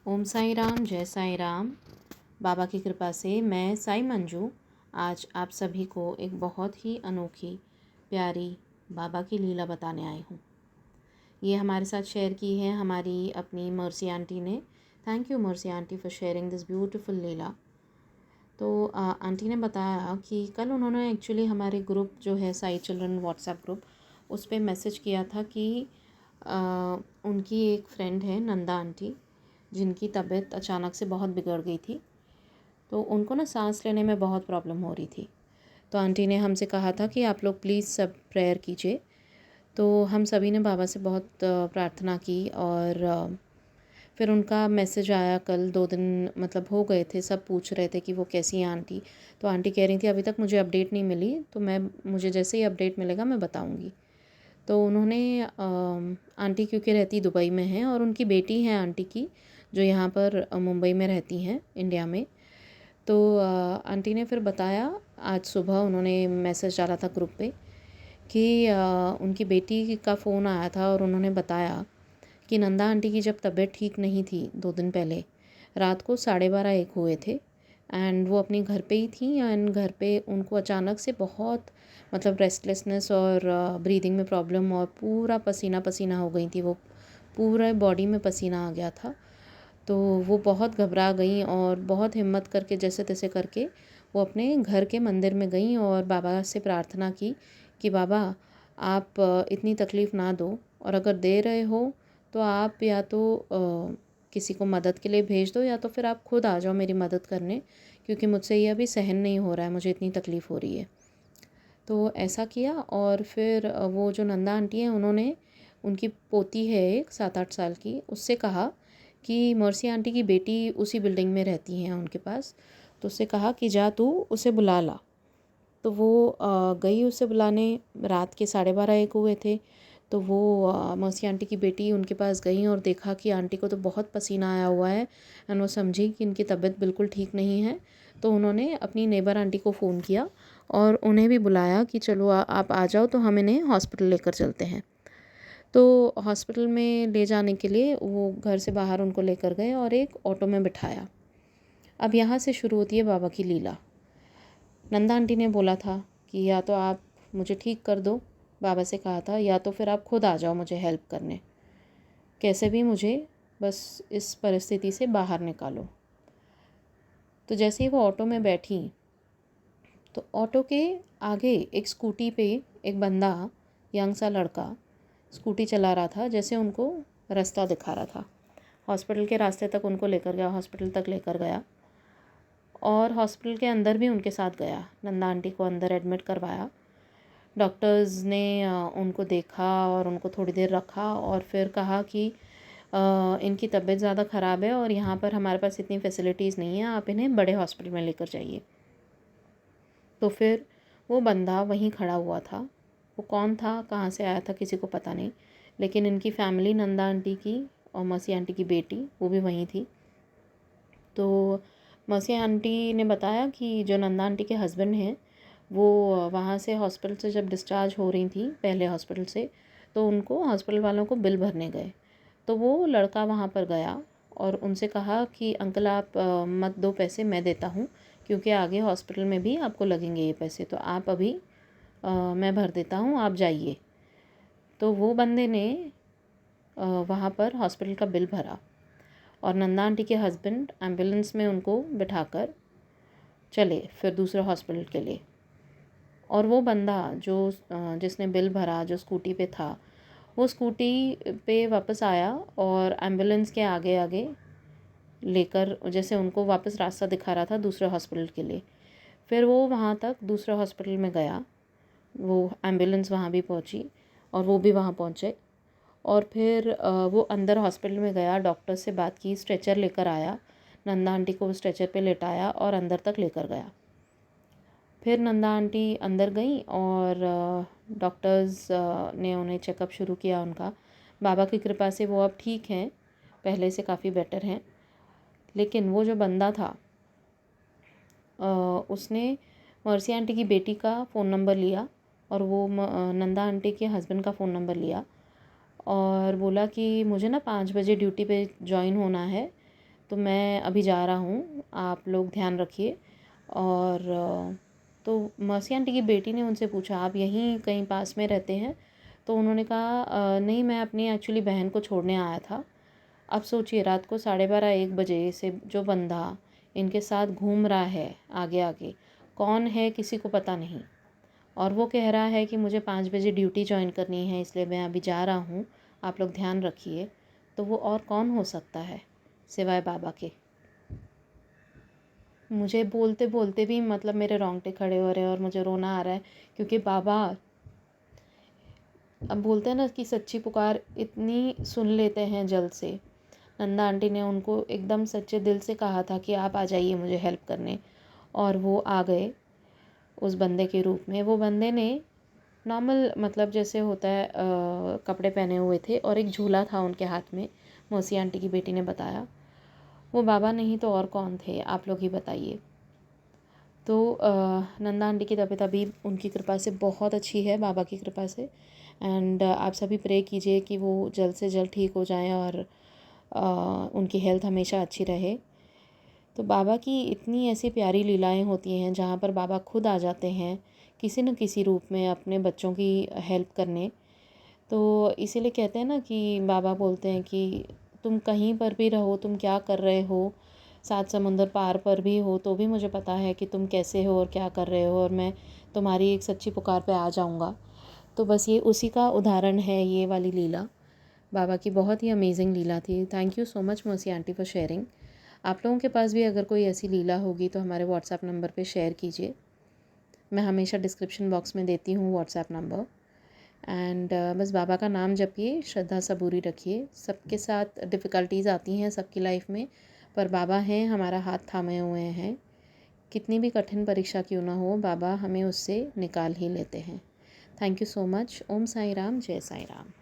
ओम साई राम, जय साई राम। बाबा की कृपा से मैं साई मंजू आज आप सभी को एक बहुत ही अनोखी प्यारी बाबा की लीला बताने आई हूँ। ये हमारे साथ शेयर की है हमारी अपनी मर्सी आंटी ने। Thank you Mercy aunty for sharing this beautiful Leela. तो आंटी ने बताया कि कल उन्होंने एक्चुअली हमारे ग्रुप जो है साई चिल्ड्रन व्हाट्सएप ग्रुप, उस पर मैसेज किया था कि उनकी एक फ्रेंड है नंदा आंटी, जिनकी तबीयत अचानक से बहुत बिगड़ गई थी। तो उनको ना सांस लेने में बहुत प्रॉब्लम हो रही थी। तो आंटी ने हमसे कहा था कि आप लोग प्लीज़ सब प्रेयर कीजिए। तो हम सभी ने बाबा से बहुत प्रार्थना की और फिर उनका मैसेज आया कल। 2 दिन मतलब हो गए थे, सब पूछ रहे थे कि वो कैसी हैं आंटी। तो आंटी कह रही थी अभी तक मुझे अपडेट नहीं मिली, तो मुझे जैसे ही अपडेट मिलेगा मैं बताऊंगी। तो उन्होंने आंटी क्योंकि रहती दुबई में हैं और उनकी बेटी है आंटी की जो यहाँ पर मुंबई में रहती हैं इंडिया में। तो आंटी ने फिर बताया, आज सुबह उन्होंने मैसेज डाला था ग्रुप पे कि उनकी बेटी का फ़ोन आया था और उन्होंने बताया कि नंदा आंटी की जब तबीयत ठीक नहीं थी 2 दिन पहले, रात को 12:30-1 हुए थे एंड वो अपनी घर पे ही थी। एंड घर पे उनको अचानक से बहुत मतलब रेस्टलेसनेस और ब्रीदिंग में प्रॉब्लम और पूरा पसीना पसीना हो गई थी। वो पूरे बॉडी में पसीना आ गया था। तो वो बहुत घबरा गई और बहुत हिम्मत करके जैसे तैसे करके वो अपने घर के मंदिर में गई और बाबा से प्रार्थना की कि बाबा आप इतनी तकलीफ़ ना दो, और अगर दे रहे हो तो आप या तो किसी को मदद के लिए भेज दो या तो फिर आप खुद आ जाओ मेरी मदद करने, क्योंकि मुझसे ये अभी सहन नहीं हो रहा है, मुझे इतनी तकलीफ़ हो रही है। तो ऐसा किया और फिर वो जो नंदा आंटी हैं उन्होंने, उनकी पोती है एक 7-8 साल की, उससे कहा कि मर्सी आंटी की बेटी उसी बिल्डिंग में रहती हैं उनके पास, तो उससे कहा कि जा तू उसे बुला ला। तो वो गई उसे बुलाने। रात के 12:30-1 हुए थे। तो वो मौसी आंटी की बेटी उनके पास गई और देखा कि आंटी को तो बहुत पसीना आया हुआ है एंड वो समझी कि इनकी तबीयत बिल्कुल ठीक नहीं है। तो उन्होंने अपनी नेबर आंटी को फ़ोन किया और उन्हें भी बुलाया कि चलो आप आ जाओ, तो हम इन्हें हॉस्पिटल लेकर चलते हैं। तो हॉस्पिटल में ले जाने के लिए वो घर से बाहर उनको लेकर गए और एक ऑटो में बिठाया। अब यहाँ से शुरू होती है बाबा की लीला। नंदा आंटी ने बोला था कि या तो आप मुझे ठीक कर दो, बाबा से कहा था, या तो फिर आप खुद आ जाओ मुझे हेल्प करने, कैसे भी मुझे बस इस परिस्थिति से बाहर निकालो। तो जैसे ही वो ऑटो में बैठी तो ऑटो के आगे एक स्कूटी पे एक बंदा, यंग सा लड़का स्कूटी चला रहा था, जैसे उनको रास्ता दिखा रहा था। हॉस्पिटल के रास्ते तक उनको लेकर गया, हॉस्पिटल तक लेकर गया और हॉस्पिटल के अंदर भी उनके साथ गया। नंदा आंटी को अंदर एडमिट करवाया। डॉक्टर्स ने उनको देखा और उनको थोड़ी देर रखा और फिर कहा कि इनकी तबीयत ज़्यादा ख़राब है और यहाँ पर हमारे पास इतनी फैसिलिटीज़ नहीं है, आप इन्हें बड़े हॉस्पिटल में लेकर जाइए। तो फिर वो बंदा वहीं खड़ा हुआ था। वो कौन था, कहाँ से आया था, किसी को पता नहीं, लेकिन इनकी फैमिली नंदा आंटी की और मौसी आंटी की बेटी वो भी वहीं थी। तो मौसी आंटी ने बताया कि जो नंदा आंटी के हस्बैंड हैं वो वहाँ से हॉस्पिटल से जब डिस्चार्ज हो रही थी पहले हॉस्पिटल से, तो उनको हॉस्पिटल वालों को बिल भरने गए। तो वो लड़का वहाँ पर गया और उनसे कहा कि अंकल आप मत दो पैसे, मैं देता हूँ, क्योंकि आगे हॉस्पिटल में भी आपको लगेंगे ये पैसे, तो आप अभी मैं भर देता हूँ, आप जाइए। तो वो बंदे ने वहाँ पर हॉस्पिटल का बिल भरा और नंदा आंटी के हस्बैंड एम्बुलेंस में उनको बिठाकर चले फिर दूसरे हॉस्पिटल के लिए। और वो बंदा जो जिसने बिल भरा, जो स्कूटी पे था, वो स्कूटी पे वापस आया और एम्बुलेंस के आगे आगे लेकर जैसे उनको वापस रास्ता दिखा रहा था दूसरे हॉस्पिटल के लिए। फिर वो वहाँ तक दूसरे हॉस्पिटल में गया, वो एम्बुलेंस वहाँ भी पहुँची और वो भी वहाँ पहुँचे और फिर वो अंदर हॉस्पिटल में गया, डॉक्टर से बात की, स्ट्रेचर लेकर आया, नंदा आंटी को स्ट्रेचर पे लेटाया और अंदर तक लेकर गया। फिर नंदा आंटी अंदर गई और डॉक्टर्स ने उन्हें चेकअप शुरू किया उनका। बाबा की कृपा से वो अब ठीक हैं, पहले से काफ़ी बेटर हैं। लेकिन वो जो बंदा था उसने मर्सी आंटी की बेटी का फ़ोन नंबर लिया और वो नंदा आंटी के हस्बैंड का फ़ोन नंबर लिया और बोला कि मुझे ना 5 बजे ड्यूटी पे जॉइन होना है, तो मैं अभी जा रहा हूँ, आप लोग ध्यान रखिए। और तो मौसी आंटी की बेटी ने उनसे पूछा, आप यहीं कहीं पास में रहते हैं? तो उन्होंने कहा नहीं, मैं अपनी एक्चुअली बहन को छोड़ने आया था। अब सोचिए, रात को 12:30-1 बजे से जो बंदा इनके साथ घूम रहा है आगे आगे, कौन है किसी को पता नहीं, और वो कह रहा है कि मुझे 5 बजे ड्यूटी ज्वाइन करनी है, इसलिए मैं अभी जा रहा हूँ, आप लोग ध्यान रखिए। तो वो और कौन हो सकता है सिवाय बाबा के? मुझे बोलते बोलते भी मतलब मेरे रोंगटे खड़े हो रहे हैं और मुझे रोना आ रहा है, क्योंकि बाबा, अब बोलते हैं ना कि सच्ची पुकार इतनी सुन लेते हैं जल्द से। नंदा आंटी ने उनको एकदम सच्चे दिल से कहा था कि आप आ जाइए मुझे हेल्प करने, और वो आ गए उस बंदे के रूप में। वो बंदे ने नॉर्मल मतलब जैसे होता है कपड़े पहने हुए थे और एक झूला था उनके हाथ में, मौसी आंटी की बेटी ने बताया। वो बाबा नहीं तो और कौन थे, आप लोग ही बताइए। तो नंदा आंटी की तबीयत अभी उनकी कृपा से बहुत अच्छी है, बाबा की कृपा से। एंड आप सभी प्रे कीजिए कि वो जल्द से जल्द ठीक हो जाएं और उनकी हेल्थ हमेशा अच्छी रहे। तो बाबा की इतनी ऐसी प्यारी लीलाएं होती हैं जहाँ पर बाबा खुद आ जाते हैं किसी न किसी रूप में अपने बच्चों की हेल्प करने। तो इसीलिए कहते हैं ना कि बाबा बोलते हैं कि तुम कहीं पर भी रहो, तुम क्या कर रहे हो, 7 समुंदर पार पर भी हो तो भी मुझे पता है कि तुम कैसे हो और क्या कर रहे हो, और मैं तुम्हारी एक सच्ची पुकार पे आ जाऊंगा। तो बस ये उसी का उदाहरण है ये वाली लीला। बाबा की बहुत ही अमेजिंग लीला थी। थैंक यू सो मच मौसी आंटी फॉर शेयरिंग। आप लोगों के पास भी अगर कोई ऐसी लीला होगी तो हमारे व्हाट्सएप नंबर पे शेयर कीजिए। मैं हमेशा डिस्क्रिप्शन बॉक्स में देती हूँ व्हाट्सएप नंबर। एंड बस बाबा का नाम जपिए, श्रद्धा सबूरी रखिए। सबके साथ डिफ़िकल्टीज़ आती हैं सबकी लाइफ में, पर बाबा हैं, हमारा हाथ थामे हुए हैं। कितनी भी कठिन परीक्षा क्यों ना हो, बाबा हमें उससे निकाल ही लेते हैं। Thank you so much. Om Sai Ram, जय साई राम।